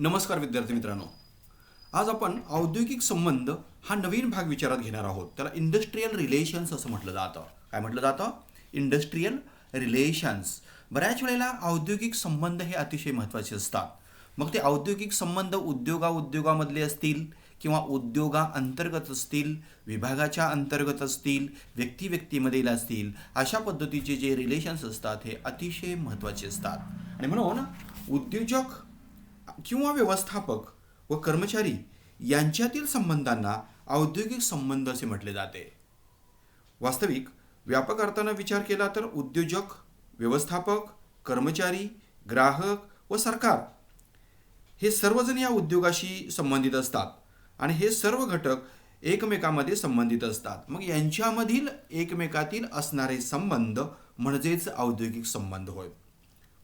नमस्कार विद्यार्थी मित्रांनो. आज आपण औद्योगिक संबंध हा नवीन भाग विचारात घेणार आहोत. त्याला इंडस्ट्रियल रिलेशन्स असं म्हटलं जातं. काय म्हटलं जातं? Industrial relations. बऱ्याच वेळेला औद्योगिक संबंध हे अतिशय महत्त्वाचे असतात. मग ते औद्योगिक संबंध उद्योगामधले असतील किंवा उद्योगाअंतर्गत असतील, विभागाच्या अंतर्गत असतील, व्यक्तीमधील असतील, अशा पद्धतीचे जे रिलेशन्स असतात हे अतिशय महत्त्वाचे असतात. आणि म्हणून उद्योजक किंवा व्यवस्थापक व कर्मचारी यांच्यातील संबंधांना औद्योगिक संबंध असे म्हटले जाते. वास्तविक व्यापक अर्थानं विचार केला तर उद्योजक, व्यवस्थापक, कर्मचारी, ग्राहक व सरकार हे सर्वजण या उद्योगाशी संबंधित असतात आणि हे सर्व घटक एकमेकांमध्ये संबंधित असतात. मग यांच्यामधील एकमेकातील असणारे संबंध म्हणजेच औद्योगिक संबंध होय.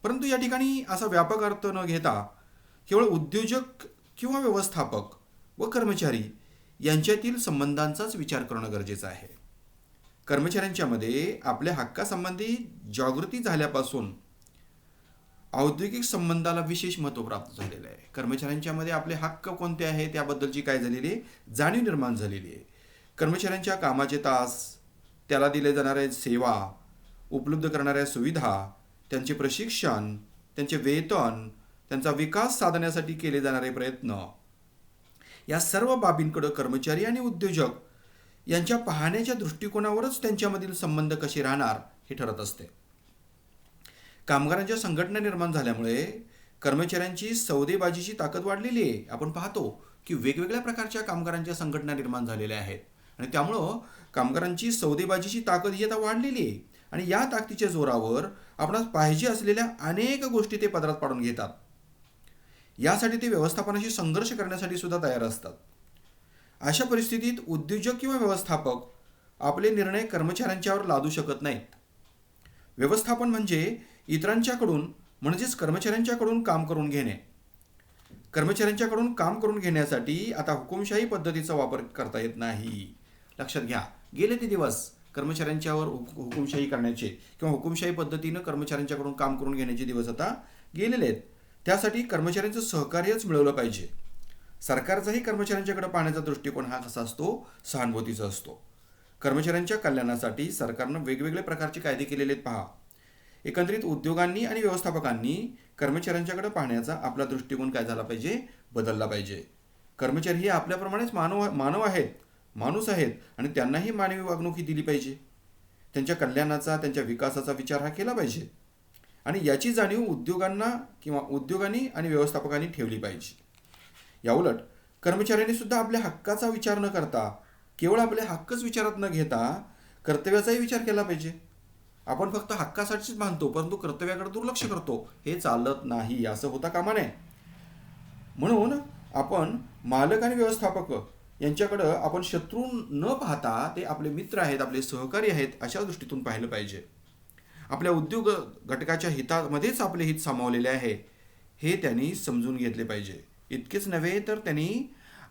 परंतु या ठिकाणी असा व्यापक अर्थ न घेता केवळ उद्योजक किंवा व्यवस्थापक व कर्मचारी यांच्यातील संबंधांचाच विचार करणं गरजेचं आहे. कर्मचाऱ्यांच्यामध्ये आपल्या हक्कासंबंधी जागृती झाल्यापासून औद्योगिक संबंधाला विशेष महत्त्व प्राप्त झालेलं आहे. कर्मचाऱ्यांच्यामध्ये आपले हक्क कोणते आहेत त्याबद्दलची काय झालेली आहे? जाणीव निर्माण झालेली आहे. कर्मचाऱ्यांच्या कामाचे तास, त्याला दिले जाणाऱ्या सेवा, उपलब्ध करणाऱ्या सुविधा, त्यांचे प्रशिक्षण, त्यांचे वेतन, त्यांचा विकास साधण्यासाठी केले जाणारे प्रयत्न, या सर्व बाबींकडे कर्मचारी आणि उद्योजक यांच्या पाहण्याच्या दृष्टिकोनावरच त्यांच्यामधील संबंध कसे राहणार हे ठरत असते. कामगारांच्या संघटना निर्माण झाल्यामुळे कर्मचाऱ्यांची सौदेबाजीची ताकद वाढलेली आहे. आपण पाहतो की वेगवेगळ्या प्रकारच्या कामगारांच्या संघटना निर्माण झालेल्या आहेत आणि त्यामुळं कामगारांची सौदेबाजीची ताकद ही आता वाढलेली आहे आणि या ताकदीच्या जोरावर आपणास पाहिजे असलेल्या अनेक गोष्टी ते पदरात पाडून घेतात. यासाठी ते व्यवस्थापनाशी संघर्ष करण्यासाठी सुद्धा तयार असतात. अशा परिस्थितीत उद्योजक किंवा व्यवस्थापक आपले निर्णय कर्मचाऱ्यांच्यावर लादू शकत नाहीत. व्यवस्थापन म्हणजे इतरांच्याकडून म्हणजेच कर्मचाऱ्यांच्याकडून काम करून घेणे. कर्मचाऱ्यांच्याकडून काम करून घेण्यासाठी आता हुकुमशाही पद्धतीचा वापर करता येत नाही. लक्षात घ्या, गेले ते दिवस कर्मचाऱ्यांच्यावर हुकुमशाही करण्याचे किंवा हुकुमशाही पद्धतीनं कर्मचाऱ्यांच्याकडून काम करून घेण्याचे दिवस आता गेलेले आहेत. त्यासाठी कर्मचाऱ्यांचं सहकार्यच मिळवलं पाहिजे. सरकारचाही कर्मचाऱ्यांच्याकडे पाहण्याचा दृष्टिकोन हा कसा असतो? सहानुभूतीचा असतो. कर्मचाऱ्यांच्या कल्याणासाठी सरकारनं वेगवेगळे प्रकारचे कायदे केलेले आहेत पहा. एकंदरीत उद्योगांनी आणि व्यवस्थापकांनी कर्मचाऱ्यांच्याकडे पाहण्याचा आपला दृष्टिकोन काय झाला पाहिजे? बदलला पाहिजे. कर्मचारी हे आपल्याप्रमाणेच माणूस आहेत आणि त्यांनाही मानवी वागणूक ही दिली पाहिजे. त्यांच्या कल्याणाचा, त्यांच्या विकासाचा विचार हा केला पाहिजे आणि याची जाणीव उद्योगांनी आणि व्यवस्थापकांनी ठेवली पाहिजे. याउलट कर्मचाऱ्यांनी सुद्धा आपल्या हक्काचा विचार न करता केवळ आपले हक्कच विचारात न घेता कर्तव्याचाही विचार केला पाहिजे. आपण फक्त हक्कासाठीच मानतो परंतु कर्तव्याकडे दुर्लक्ष करतो, हे चालत नाही. असं होता कामा नये. म्हणून आपण मालक आणि व्यवस्थापक यांच्याकडं आपण शत्रू न पाहता ते आपले मित्र आहेत, आपले सहकारी आहेत, अशा दृष्टीतून पाहिलं पाहिजे. आपल्या उद्योग घटकाच्या हितामध्येच आपले हित सामावलेले आहे हे त्यांनी समजून घेतले पाहिजे. इतकेच नव्हे तर त्यांनी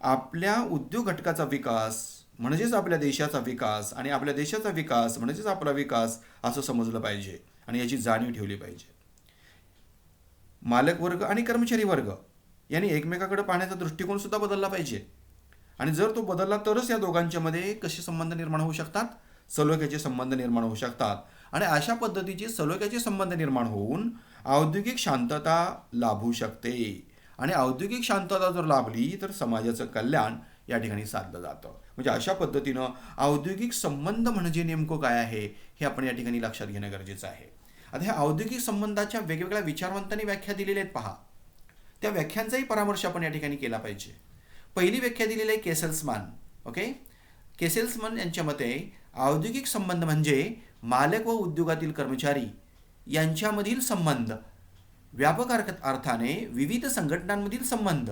आपल्या उद्योग घटकाचा विकास म्हणजेच आपल्या देशाचा विकास आणि आपल्या देशाचा विकास म्हणजेच आपला विकास असं समजलं पाहिजे आणि याची जाणीव ठेवली पाहिजे. मालक वर्ग आणि कर्मचारी वर्ग यांनी एकमेकाकडे पाहण्याचा दृष्टिकोन सुद्धा बदलला पाहिजे आणि जर तो बदलला तरच या दोघांच्यामध्ये कसे संबंध निर्माण होऊ शकतात? सलोख्याचे संबंध निर्माण होऊ शकतात आणि अशा पद्धतीचे सलोख्याचे संबंध निर्माण होऊन औद्योगिक शांतता लाभू शकते आणि औद्योगिक शांतता जर लाभली तर समाजाचं कल्याण या ठिकाणी साधलं जातं. म्हणजे अशा पद्धतीनं औद्योगिक संबंध म्हणजे नेमकं काय आहे हे आपण या ठिकाणी लक्षात घेणं गरजेचं आहे. आता ह्या औद्योगिक संबंधाच्या वेगवेगळ्या विचारवंतांनी व्याख्या दिलेल्या आहेत पहा. त्या व्याख्यांचाही परामर्श आपण या ठिकाणी केला पाहिजे. पहिली व्याख्या दिलेली आहे केसेल्समॅन. केसेल्समॅन यांच्या मते औद्योगिक संबंध म्हणजे मालक व उद्योगातील कर्मचारी यांच्यामधील संबंध, व्यापक अर्थाने विविध संघटनांमधील संबंध,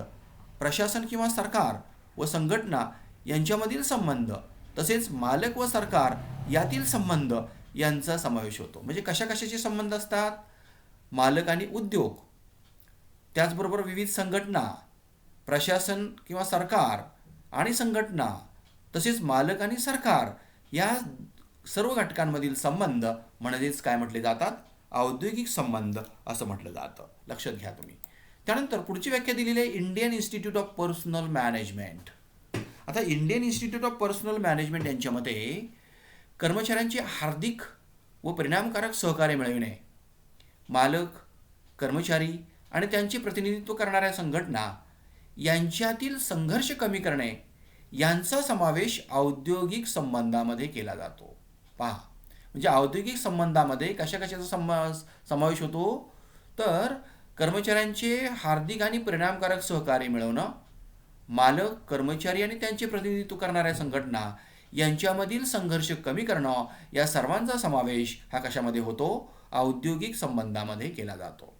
प्रशासन किंवा सरकार व संघटना यांच्यामधील संबंध, तसेच मालक व सरकार यातील संबंध यांचा समावेश होतो. म्हणजे कशाचे संबंध असतात? मालक आणि उद्योग, त्याचबरोबर विविध संघटना, प्रशासन किंवा सरकार आणि संघटना, तसेच मालक आणि सरकार या सर्व घटकांमधील संबंध म्हणजेच काय म्हटले जातात? औद्योगिक संबंध असं म्हटलं जातं. लक्षात घ्या तुम्ही. त्यानंतर पुढची व्याख्या दिलेली आहे Indian Institute of personnel management. आता Indian Institute of personnel management यांच्या मते कर्मचाऱ्यांचे हार्दिक व परिणामकारक सहकार्य मिळविणे, मालक, कर्मचारी आणि त्यांचे प्रतिनिधित्व करणाऱ्या संघटना यांच्यातील संघर्ष कमी करणे यांचा समावेश औद्योगिक संबंधामध्ये केला जातो. पहा, म्हणजे औद्योगिक संबंधामध्ये कशा कशाचा समावेश होतो, तर कर्मचाऱ्यांचे हार्दिक आणि परिणामकारक सहकार्य मिळवणं, मालक, कर्मचारी आणि त्यांचे प्रतिनिधित्व करणाऱ्या संघटना यांच्यामधील संघर्ष कमी करणं या सर्वांचा समावेश हा कशामध्ये होतो, औद्योगिक संबंधामध्ये केला जातो.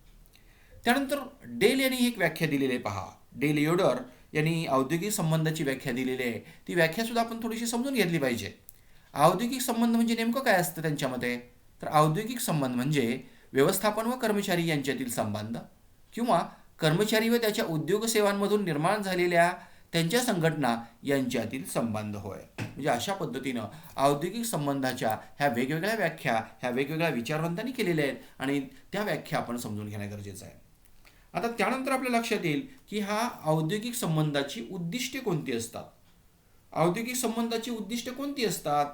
त्यानंतर डेल यांनी एक व्याख्या दिलेली आहे. पहा, डेल योडर यांनी औद्योगिक संबंधाची व्याख्या दिलेली आहे. ती व्याख्यासुद्धा आपण थोडीशी समजून घेतली पाहिजे. औद्योगिक संबंध म्हणजे नेमकं काय असतं त्यांच्यामध्ये, तर औद्योगिक संबंध म्हणजे व्यवस्थापन व कर्मचारी यांच्यातील संबंध किंवा कर्मचारी व त्याच्या उद्योग सेवांमधून निर्माण झालेल्या त्यांच्या संघटना यांच्यातील संबंध होय. म्हणजे अशा पद्धतीनं औद्योगिक संबंधाच्या ह्या वेगवेगळ्या व्याख्या ह्या वेगवेगळ्या विचारवंतांनी केलेल्या आहेत आणि त्या व्याख्या आपण समजून घेणं गरजेचं आहे. आता त्यानंतर आपल्या लक्षात येईल की हा औद्योगिक संबंधाची उद्दिष्टे कोणती असतात. औद्योगिक संबंधाची उद्दिष्टे कोणती असतात,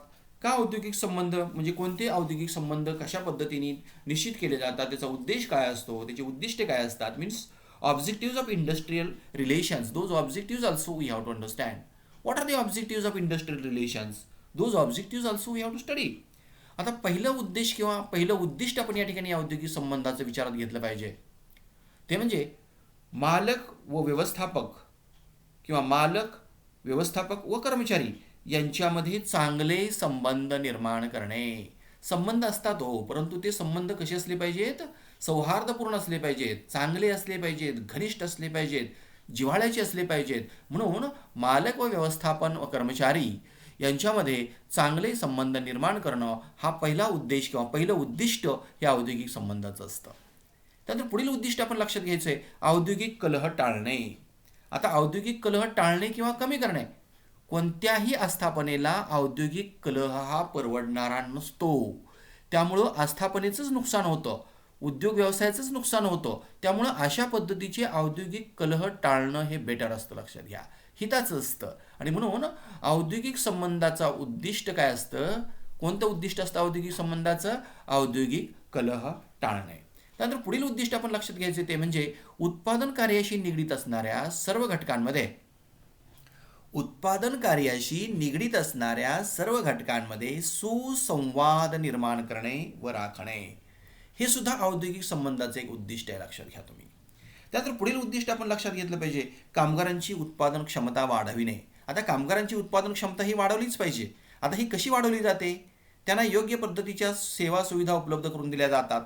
का औद्योगिक संबंध म्हणजे कोणते औद्योगिक संबंध कशा पद्धतीने निश्चित केले जातात, त्याचा उद्देश काय असतो, त्याची उद्दिष्टे काय असतात, means objectives of industrial relations. Those objectives also we have to understand. What are the objectives of industrial relations? Those objectives also we have to study. आता पहिलं उद्देश किंवा पहिलं उद्दिष्ट आपण या ठिकाणी औद्योगिक संबंधाचं विचारात घेतलं पाहिजे. ते म्हणजे मालक व व्यवस्थापक किंवा मालक, व्यवस्थापक व कर्मचारी यांच्यामध्ये चांगले संबंध निर्माण करणे. संबंध असतात हो, परंतु ते संबंध कसे असले पाहिजेत, सौहार्दपूर्ण असले पाहिजेत, चांगले असले पाहिजेत, घनिष्ठ असले पाहिजेत, जिव्हाळ्याचे असले पाहिजेत. म्हणून मालक व व्यवस्थापन व कर्मचारी यांच्यामध्ये चांगले संबंध निर्माण करणं हा पहिला उद्देश किंवा पहिलं उद्दिष्ट हे औद्योगिक संबंधाचं असतं. त्यानंतर पुढील उद्दिष्ट आपण लक्षात घ्यायचं आहे, औद्योगिक कलह टाळणे. आता औद्योगिक कलह टाळणे किंवा कमी करणे, कोणत्याही आस्थापनेला औद्योगिक कलह हा परवडणारा नसतो. त्यामुळं आस्थापनेचंच नुकसान होतं, उद्योग व्यवसायाचंच नुकसान होतं. त्यामुळं अशा पद्धतीचे औद्योगिक कलह टाळणं हे बेटर असतं, लक्षात घ्या, हिताचं असतं. आणि म्हणून औद्योगिक संबंधाचा उद्दिष्ट काय असतं, कोणतं उद्दिष्ट असतं औद्योगिक संबंधाचं, औद्योगिक कलह टाळणे. त्यानंतर पुढील उद्दिष्ट आपण लक्षात घ्यायचे ते म्हणजे उत्पादन कार्याशी निगडीत असणाऱ्या सर्व घटकांमध्ये सुसंवाद निर्माण करणे व राखणे हे सुद्धा औद्योगिक संबंधाचे एक उद्दिष्ट आहे, लक्षात घ्या तुम्ही. त्यानंतर पुढील उद्दिष्ट आपण लक्षात घेतलं पाहिजे, कामगारांची उत्पादन क्षमता वाढविणे. आता कामगारांची उत्पादन क्षमता ही वाढवलीच पाहिजे. आता ही कशी वाढवली जाते, त्यांना योग्य पद्धतीच्या सेवा सुविधा उपलब्ध करून दिल्या जातात,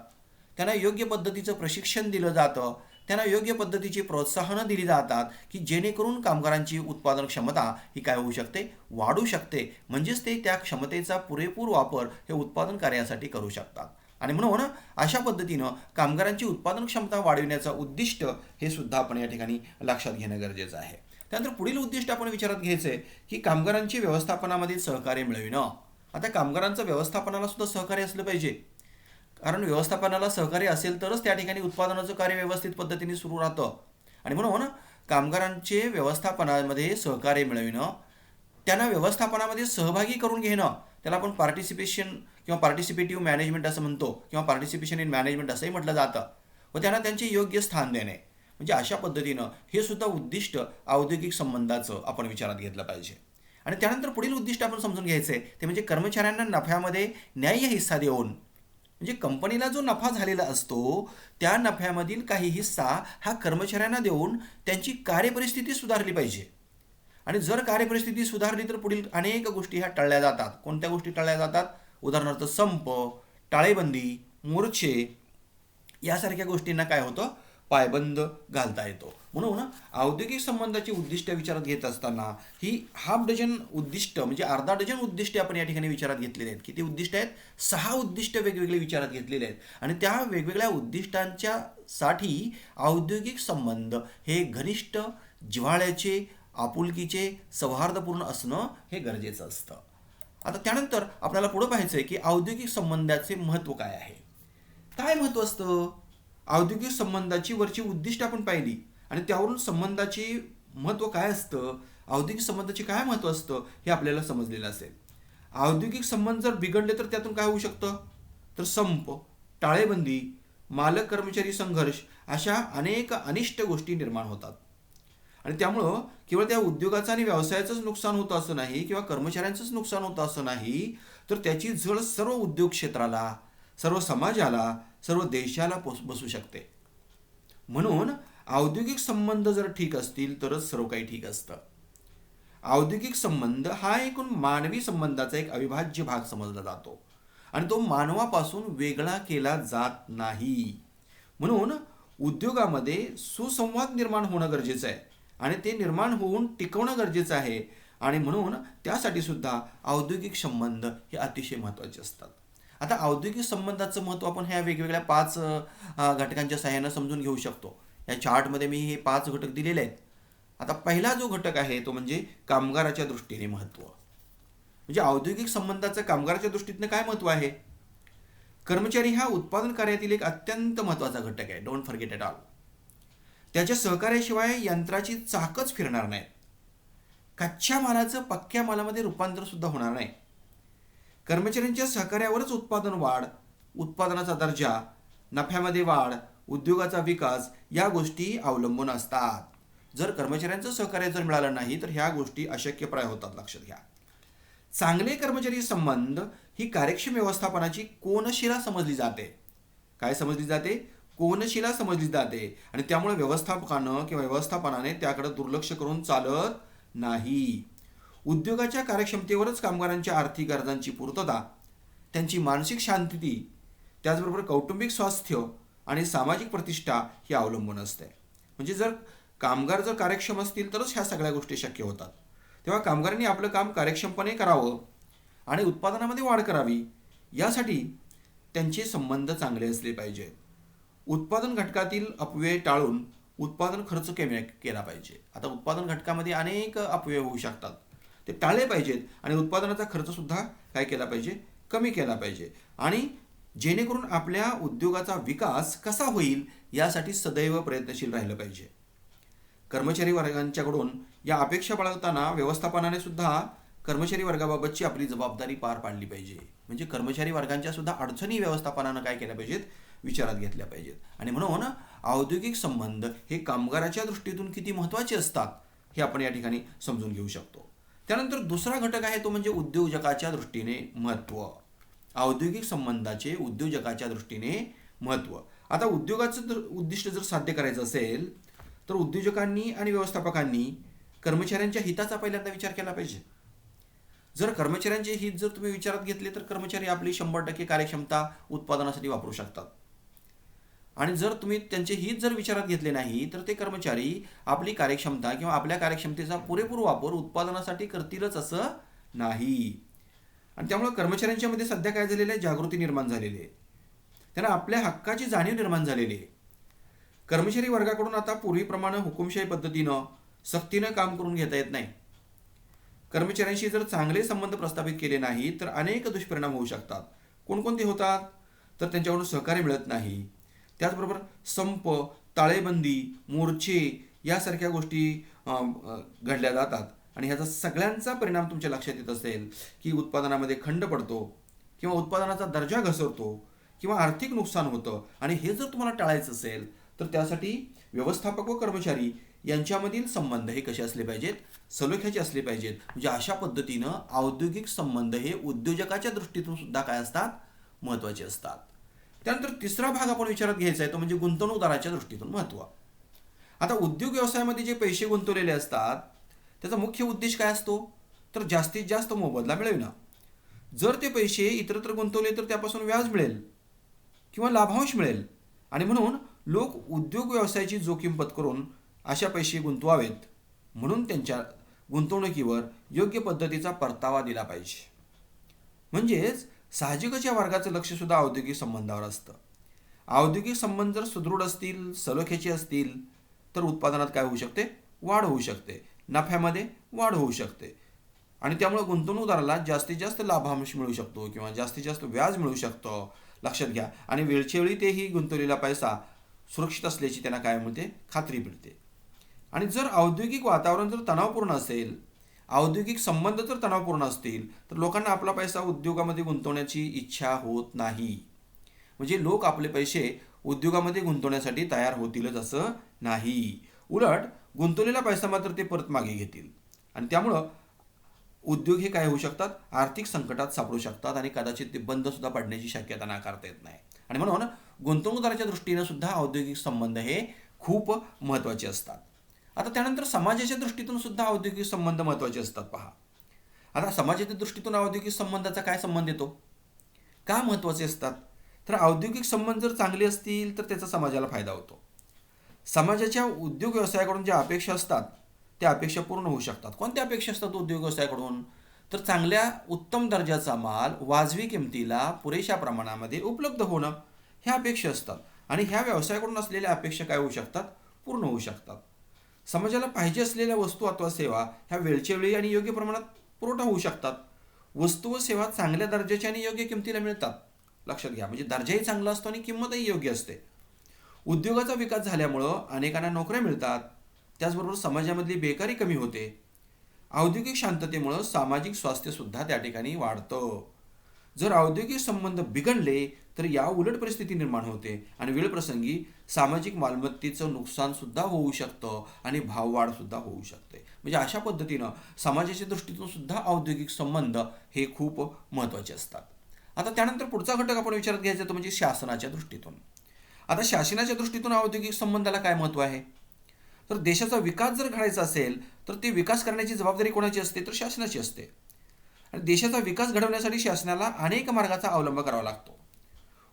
त्यांना योग्य पद्धतीचं प्रशिक्षण दिलं जातं, त्यांना योग्य पद्धतीची प्रोत्साहनं दिली जातात की जेणेकरून कामगारांची उत्पादन क्षमता ही काय होऊ शकते, वाढू शकते. म्हणजेच ते त्या क्षमतेचा पुरेपूर वापर हे उत्पादन कार्यासाठी करू शकतात. आणि म्हणून अशा पद्धतीनं कामगारांची उत्पादन क्षमता वाढविण्याचं उद्दिष्ट हे सुद्धा आपण या ठिकाणी लक्षात घेणं गरजेचं आहे. त्यानंतर पुढील उद्दिष्ट आपण विचारात घ्यायचं आहे की कामगारांची व्यवस्थापनामध्ये सहकार्य मिळविणं. आता कामगारांचं व्यवस्थापनाला सुद्धा सहकार्य असलं पाहिजे, कारण व्यवस्थापनाला सहकार्य असेल तरच त्या ठिकाणी उत्पादनाचं कार्य व्यवस्थित पद्धतीने सुरू राहतं. आणि म्हणून कामगारांचे व्यवस्थापनामध्ये सहकार्य मिळविणं, त्यांना व्यवस्थापनामध्ये सहभागी करून घेणं, त्याला आपण पार्टिसिपेशन किंवा पार्टिसिपेटिव्ह मॅनेजमेंट असं म्हणतो किंवा पार्टिसिपेशन इन मॅनेजमेंट असंही म्हटलं जातं, व त्यांना त्यांचे योग्य स्थान देणे. म्हणजे अशा पद्धतीनं हे सुद्धा उद्दिष्ट औद्योगिक संबंधाचं आपण विचारात घेतलं पाहिजे. आणि त्यानंतर पुढील उद्दिष्ट आपण समजून घ्यायचं आहे ते म्हणजे कर्मचाऱ्यांना नफ्यामध्ये न्याय्य हिस्सा देऊन, म्हणजे कंपनीला जो नफा झालेला असतो त्या नफ्यामधील काही हिस्सा हा कर्मचाऱ्यांना देऊन त्यांची कार्यपरिस्थिती सुधारली पाहिजे. आणि जर कार्यपरिस्थिती सुधारली तर पुढील अनेक गोष्टी ह्या टळल्या जातात. कोणत्या गोष्टी टळल्या जातात, उदाहरणार्थ संप, टाळेबंदी, मोर्चे यासारख्या गोष्टींना काय होतं, पायबंद घालता येतो. म्हणून औद्योगिक संबंधाची उद्दिष्ट विचारात घेत असताना ही हाफ डझन उद्दिष्ट म्हणजे अर्धा डझन उद्दिष्टे आपण या ठिकाणी विचारात घेतलेले आहेत. किती उद्दिष्ट आहेत, 6 उद्दिष्ट वेगवेगळे विचारात घेतलेले आहेत. आणि त्या वेगवेगळ्या उद्दिष्टांच्या साठी औद्योगिक संबंध हे घनिष्ठ, जिव्हाळ्याचे, आपुलकीचे, सौहार्दपूर्ण असणं हे गरजेचं असतं. आता त्यानंतर आपल्याला पुढं पाहायचं आहे की औद्योगिक संबंधाचे महत्त्व काय आहे. काय महत्त्व असतं, औद्योगिक संबंधाची वरची उद्दिष्ट आपण पाहिली आणि त्यावरून संबंधाची महत्त्व काय असतं, औद्योगिक संबंधाचे काय महत्त्व असतं हे आपल्याला समजलेलं असेल. औद्योगिक संबंध जर बिघडले तर त्यातून काय होऊ शकतं, तर संप, टाळेबंदी, मालक कर्मचारी संघर्ष अशा अनेक अनिष्ट गोष्टी निर्माण होतात. आणि त्यामुळं केवळ त्या उद्योगाचं आणि व्यवसायाचंच नुकसान होतं असं नाही किंवा कर्मचाऱ्यांचंच नुकसान होतं असं नाही, तर त्याची झळ सर्व उद्योग क्षेत्राला, सर्व समाजाला, सर्व देशाला बसू शकते. म्हणून औद्योगिक संबंध जर ठीक असतील तरच सर्व काही ठीक असतं. औद्योगिक संबंध हा एकूण मानवी संबंधाचा एक अविभाज्य भाग समजला जातो आणि तो मानवापासून वेगळा केला जात नाही. म्हणून उद्योगामध्ये सुसंवाद निर्माण होणं गरजेचं आहे आणि ते निर्माण होऊन टिकवणं गरजेचं आहे. आणि म्हणून त्यासाठी सुद्धा औद्योगिक संबंध हे अतिशय महत्त्वाचे असतात. आता औद्योगिक संबंधाचं महत्त्व आपण ह्या वेगवेगळ्या 5 घटकांच्या सहाय्यानं समजून घेऊ शकतो. या चार्टमध्ये मी हे 5 घटक दिलेले आहेत. आता पहिला जो घटक आहे तो म्हणजे कामगाराच्या दृष्टीने महत्त्व. म्हणजे औद्योगिक संबंधाचं कामगाराच्या दृष्टीने काय महत्त्व आहे. कर्मचारी हा उत्पादन कार्यातील एक अत्यंत महत्त्वाचा घटक आहे. Don't forget it all. त्याच्या सहकार्याशिवाय यंत्राची चाकच फिरणार नाही. कच्च्या मालाचं पक्क्या मालामध्ये रूपांतर सुद्धा होणार नाही. कर्मचाऱ्यांच्या सहकार्यावरच उत्पादन वाढ, उत्पादनाचा दर्जा, नफ्यामध्ये वाढ, उद्योगाचा विकास या गोष्टी अवलंबून असतात. जर कर्मचाऱ्यांचं सहकार्य जर मिळालं नाही तर ह्या गोष्टी अशक्यप्राय होतात. लक्षात घ्या. चांगले कर्मचारी संबंध ही कार्यक्षम व्यवस्थापनाची कोनशिला समजली जाते. काय समजली जाते? कोनशिला समजली जाते. आणि त्यामुळे व्यवस्थापकानं किंवा व्यवस्थापनाने त्याकडे दुर्लक्ष करून चालत नाही. उद्योगाच्या कार्यक्षमतेवरच कामगारांच्या आर्थिक गरजांची पूर्तता, त्यांची मानसिक शांती, त्याचबरोबर कौटुंबिक स्वास्थ्य आणि सामाजिक प्रतिष्ठा ही अवलंबून असते. म्हणजे जर कामगार जर कार्यक्षम असतील तरच ह्या सगळ्या गोष्टी शक्य होतात. तेव्हा कामगारांनी आपलं काम कार्यक्षमपणे करावं आणि उत्पादनामध्ये वाढ करावी यासाठी त्यांचे संबंध चांगले असले पाहिजेत. उत्पादन घटकातील अपव्यय टाळून उत्पादन खर्च कमी केला पाहिजे. आता उत्पादन घटकामध्ये अनेक अपव्यय होऊ शकतात, ते टाळले पाहिजेत आणि उत्पादनाचा खर्च सुद्धा काय केला पाहिजे, कमी केला पाहिजे. आणि जेणेकरून आपल्या उद्योगाचा विकास कसा होईल यासाठी सदैव प्रयत्नशील राहिलं पाहिजे. कर्मचारी वर्गांच्याकडून या अपेक्षा बाळगताना व्यवस्थापनाने सुद्धा कर्मचारी वर्गाबाबतची आपली जबाबदारी पार पाडली पाहिजे. म्हणजे कर्मचारी वर्गांच्या सुद्धा अडचणी व्यवस्थापनानं काय केल्या पाहिजेत, विचारात घेतल्या पाहिजेत. आणि म्हणून औद्योगिक संबंध हे कामगाराच्या दृष्टीतून किती महत्त्वाचे असतात हे आपण या ठिकाणी समजून घेऊ शकतो. त्यानंतर दुसरा घटक आहे तो म्हणजे उद्योजकाच्या दृष्टीने महत्त्व. औद्योगिक संबंधाचे उद्योजकाच्या दृष्टीने महत्त्व. आता उद्योगाचं उद्दिष्ट जर साध्य करायचं असेल तर उद्योजकांनी आणि व्यवस्थापकांनी कर्मचाऱ्यांच्या हिताचा पहिल्यांदा विचार केला पाहिजे. जर कर्मचाऱ्यांचे हित जर तुम्ही विचारात घेतले तर कर्मचारी आपली 100% कार्यक्षमता उत्पादनासाठी वापरू शकतात. आणि जर तुम्ही त्यांचे हित जर विचारात घेतले नाही तर ते कर्मचारी आपली कार्यक्षमता किंवा आपल्या कार्यक्षमतेचा पुरेपूर वापर उत्पादनासाठी करतीलच असं नाही. आणि त्यामुळे कर्मचाऱ्यांच्या मध्ये सध्या काय झालेलं आहे, जागृती निर्माण झालेली आहे. त्यांना आपल्या हक्काची जाणीव निर्माण झालेली आहे. कर्मचारी वर्गाकडून आता पूर्वीप्रमाणे हुकुमशाही पद्धतीनं सक्तीनं काम करून घेता येत नाही. कर्मचाऱ्यांशी जर चांगले संबंध प्रस्थापित केले नाही तर अनेक दुष्परिणाम होऊ शकतात. कोणकोणते होतात, तर त्यांच्याकडून सहकार्य मिळत नाही. त्याचबरोबर संप, टाळेबंदी, मोर्चे यासारख्या गोष्टी घडल्या जातात. आणि ह्याचा सगळ्यांचा परिणाम तुमच्या लक्षात येत असेल की उत्पादनामध्ये खंड पडतो किंवा उत्पादनाचा दर्जा घसरतो किंवा आर्थिक नुकसान होतं. आणि हे जर तुम्हाला टाळायचं असेल तर त्यासाठी व्यवस्थापक व कर्मचारी यांच्यामधील संबंध हे कसे असले पाहिजेत, सलोख्याचे असले पाहिजेत. म्हणजे अशा पद्धतीनं औद्योगिक संबंध हे उद्योजकाच्या दृष्टीतून सुद्धा काय असतात, महत्त्वाचे असतात. त्यानंतर तिसरा भाग आपण विचारात घ्यायचा आहे तो म्हणजे गुंतवणूकदाराच्या दृष्टीतून महत्त्व. आता उद्योग व्यवसायामध्ये जे पैसे गुंतवलेले असतात त्याचा मुख्य उद्देश काय असतो, तर जास्तीत जास्त मोबदला मिळविणं. जर ते पैसे इतरत्र गुंतवले तर त्यापासून व्याज मिळेल किंवा लाभांश मिळेल. आणि म्हणून लोक उद्योग व्यवसायाची जोखीम पत्करून अशा पैसे गुंतवावेत. म्हणून त्यांच्या गुंतवणुकीवर योग्य पद्धतीचा परतावा दिला पाहिजे. म्हणजेच साहजिकच या वर्गाचं लक्ष सुद्धा औद्योगिक संबंधावर असतं. औद्योगिक संबंध जर सुदृढ असतील, सलोख्याचे असतील तर उत्पादनात काय होऊ शकते, वाढ होऊ शकते, नफ्यामध्ये वाढ होऊ शकते. आणि त्यामुळे गुंतवणूकदाराला जास्तीत जास्त लाभांश मिळू शकतो किंवा जास्तीत जास्त व्याज मिळू शकतो. लक्षात घ्या. आणि वेळच्या वेळी तेही गुंतवलेला पैसा सुरक्षित असल्याची त्यांना काय मिळते, खात्री मिळते. आणि जर औद्योगिक वातावरण जर तणावपूर्ण असेल, औद्योगिक संबंध जर तणावपूर्ण असतील, तर लोकांना आपला पैसा उद्योगामध्ये गुंतवण्याची इच्छा होत नाही. म्हणजे लोक आपले पैसे उद्योगामध्ये गुंतवण्यासाठी तयार होतीलच असं नाही. उलट गुंतवलेला पैसा मात्र ते परत मागे घेतील. आणि त्यामुळं उद्योग हे काय होऊ शकतात, आर्थिक संकटात सापडू शकतात आणि कदाचित ते बंद सुद्धा पडण्याची शक्यता नाकारता येत नाही. आणि म्हणून गुंतवणूकदाराच्या दृष्टीनं सुद्धा औद्योगिक संबंध हे खूप महत्त्वाचे असतात. आता त्यानंतर समाजाच्या दृष्टीतून सुद्धा औद्योगिक संबंध महत्त्वाचे असतात. पहा, आता समाजाच्या दृष्टीतून औद्योगिक संबंधाचा काय संबंध येतो, का महत्त्वाचे असतात? तर औद्योगिक संबंध जर चांगले असतील तर त्याचा समाजाला फायदा होतो. समाजाच्या उद्योग व्यवसायाकडून ज्या अपेक्षा असतात त्या अपेक्षा पूर्ण होऊ शकतात. कोणत्या अपेक्षा असतात उद्योग व्यवसायाकडून? तर चांगल्या उत्तम दर्जाचा माल वाजवी किमतीला पुरेशा प्रमाणामध्ये उपलब्ध होणं, ह्या अपेक्षा असतात. आणि ह्या व्यवसायाकडून असलेल्या अपेक्षा काय होऊ शकतात, पूर्ण होऊ शकतात. समाजाला पाहिजे असलेल्या वस्तू अथवा सेवा ह्या वेळच्या वेळी आणि योग्य प्रमाणात पुरवठा होऊ शकतात. वस्तू व सेवा चांगल्या दर्जाच्या आणि योग्य किमतीला मिळतात. लक्षात घ्या, म्हणजे दर्जाही चांगला असतो आणि किंमतही योग्य असते. उद्योगाचा विकास झाल्यामुळं अनेकांना नोकऱ्या मिळतात. त्याचबरोबर समाजामधली बेकारी कमी होते. औद्योगिक शांततेमुळं सामाजिक स्वास्थ्यसुद्धा त्या ठिकाणी वाढतं. जर औद्योगिक संबंध बिघडले तर या उलट परिस्थिती निर्माण होते आणि वेळप्रसंगी सामाजिक मालमत्तेचं नुकसानसुद्धा होऊ शकतं आणि भाववाढसुद्धा होऊ शकते. म्हणजे अशा पद्धतीनं समाजाच्या दृष्टीतून सुद्धा औद्योगिक संबंध हे खूप महत्त्वाचे असतात. आता त्यानंतर पुढचा घटक आपण विचारात घ्यायचा तो म्हणजे शासनाच्या दृष्टीतून. आता शासनाच्या दृष्टीतून औद्योगिक संबंधाला काय महत्त्व आहे? तर देशाचा विकास जर घडायचा असेल तर ते विकास करण्याची जबाबदारी कोणाची असते? तर शासनाची असते. आणि देशाचा विकास घडवण्यासाठी शासनाला अनेक मार्गाचा अवलंब करावा लागतो.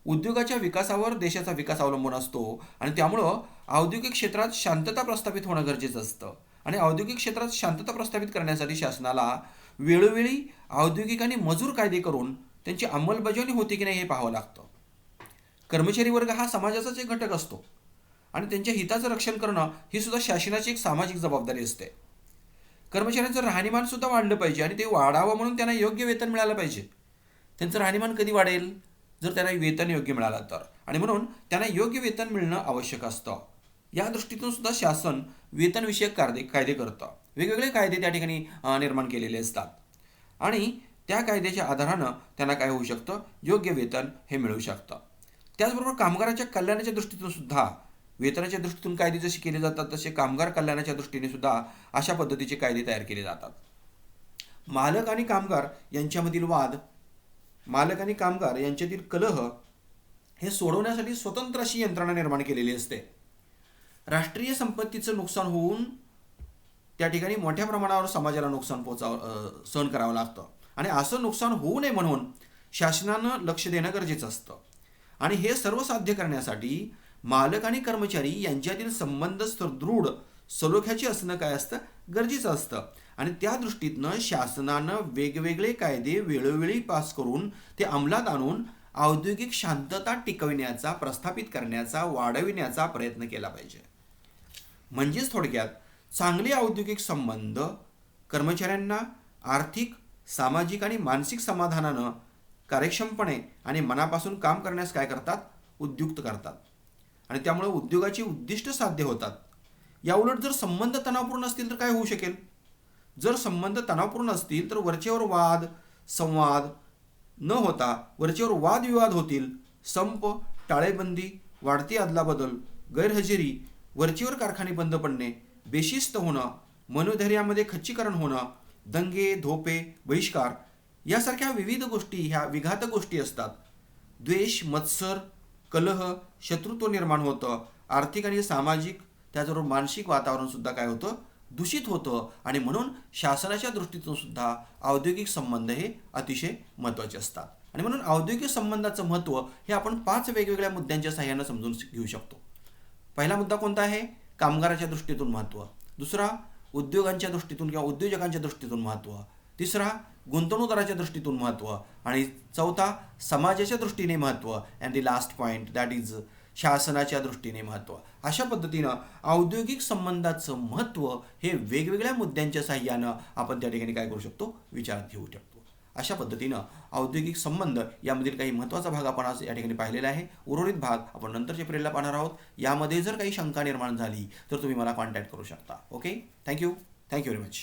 उद्योगाच्या विकासावर देशाचा विकास अवलंबून असतो आणि त्यामुळं औद्योगिक क्षेत्रात शांतता प्रस्थापित होणं गरजेचं असतं. आणि औद्योगिक क्षेत्रात शांतता प्रस्थापित करण्यासाठी शासनाला वेळोवेळी औद्योगिक आणि मजूर कायदे करून त्यांची अंमलबजावणी होते की नाही हे पाहावं लागतं. कर्मचारी वर्ग हा समाजाचाच एक घटक असतो आणि त्यांच्या हिताचं रक्षण करणं ही सुद्धा शासनाची एक सामाजिक जबाबदारी असते. कर्मचाऱ्यांचं राहणीमान सुद्धा वाढलं पाहिजे आणि ते वाढावं म्हणून त्यांना योग्य वेतन मिळालं पाहिजे. त्यांचं राहणीमान कधी वाढेल? जर त्यांना वेतन योग्य मिळालं तर. आणि म्हणून त्यांना योग्य वेतन मिळणं आवश्यक असतं. या दृष्टीतून सुद्धा शासन वेतनविषयक कायदे करतं. वेगवेगळे कायदे त्या ठिकाणी निर्माण केलेले असतात आणि त्या कायद्याच्या आधारानं त्यांना काय होऊ शकतं, योग्य वेतन हे मिळू शकतं. त्याचबरोबर कामगाराच्या कल्याणाच्या दृष्टीतून सुद्धा वेतनाच्या दृष्टीतून कायदे जसे केले जातात तसे कामगार कल्याणाच्या दृष्टीने सुद्धा अशा पद्धतीचे कायदे तयार केले जातात. मालक आणि कामगार यांच्यामधील वाद, मालक आणि कामगार यांच्यातील कलह हे सोडवण्यासाठी स्वतंत्र अशी यंत्रणा निर्माण केलेली असते. राष्ट्रीय संपत्तीचं नुकसान होऊन त्या ठिकाणी मोठ्या प्रमाणावर समाजाला नुकसान सहन करावं लागतं आणि असं नुकसान होऊ नये म्हणून शासनानं लक्ष देणं गरजेचं असतं. आणि हे सर्व साध्य करण्यासाठी मालक आणि कर्मचारी यांच्यातील संबंध सुदृढ सलोख्याचे असणं काय असतं, गरजेचं असतं. आणि त्या दृष्टीतनं शासनानं वेगवेगळे कायदे वेळोवेळी पास करून ते अंमलात आणून औद्योगिक शांतता टिकविण्याचा, प्रस्थापित करण्याचा, वाढविण्याचा प्रयत्न केला पाहिजे. म्हणजेच थोडक्यात चांगले औद्योगिक संबंध कर्मचाऱ्यांना आर्थिक, सामाजिक आणि मानसिक समाधानानं कार्यक्षमपणे आणि मनापासून काम करण्यास काय करतात, उद्युक्त करतात. आणि त्यामुळे उद्योगाची उद्दिष्ट साध्य होतात. याउलट जर संबंध तणावपूर्ण असतील तर काय होऊ शकेल? जर संबंध तणावपूर्ण असतील तर वरचेवर वाद संवाद न होता वरचेवर वादविवाद होतील. संप, टाळेबंदी, वाढती अदलाबदल, गैरहजेरी, वरचेवर कारखाने बंद पडणे, बेशिस्त होणं, मनोधैर्यामध्ये खच्चीकरण होणं, दंगे, धोपे, बहिष्कार यासारख्या विविध गोष्टी ह्या विघातक गोष्टी असतात. द्वेष, मत्सर, कलह, शत्रुत्व निर्माण होतं. आर्थिक आणि सामाजिक त्याचबरोबर मानसिक वातावरण सुद्धा काय होतं, दूषित होतं. आणि म्हणून शासनाच्या दृष्टीतून सुद्धा औद्योगिक संबंध हे अतिशय महत्त्वाचे असतात. आणि म्हणून औद्योगिक संबंधाचं महत्त्व हे आपण 5 वेगवेगळ्या मुद्द्यांच्या सहाय्यानं समजून घेऊ शकतो. पहिला मुद्दा कोणता आहे? कामगाराच्या दृष्टीतून महत्त्व. दुसरा, उद्योगांच्या दृष्टीतून किंवा उद्योजकांच्या दृष्टीतून महत्त्व. तिसरा, गुंतवणूकदाराच्या दृष्टीतून महत्त्व. आणि चौथा, समाजाच्या दृष्टीने महत्त्व. And the last point that is शासनाच्या दृष्टीने महत्त्व. अशा पद्धतीनं औद्योगिक संबंधाचं महत्त्व हे वेगवेगळ्या मुद्द्यांच्या साहाय्यानं आपण त्या ठिकाणी काय करू शकतो, विचारात घेऊ शकतो. अशा पद्धतीनं औद्योगिक संबंध यामधील काही महत्त्वाचा भाग आपण आज या ठिकाणी पाहिलेला आहे. उर्वरित भाग आपण नंतरच्या पिरियडला पाहणार आहोत. यामध्ये जर काही शंका निर्माण झाली तर तुम्ही मला कॉन्टॅक्ट करू शकता. Okay, thank you very much.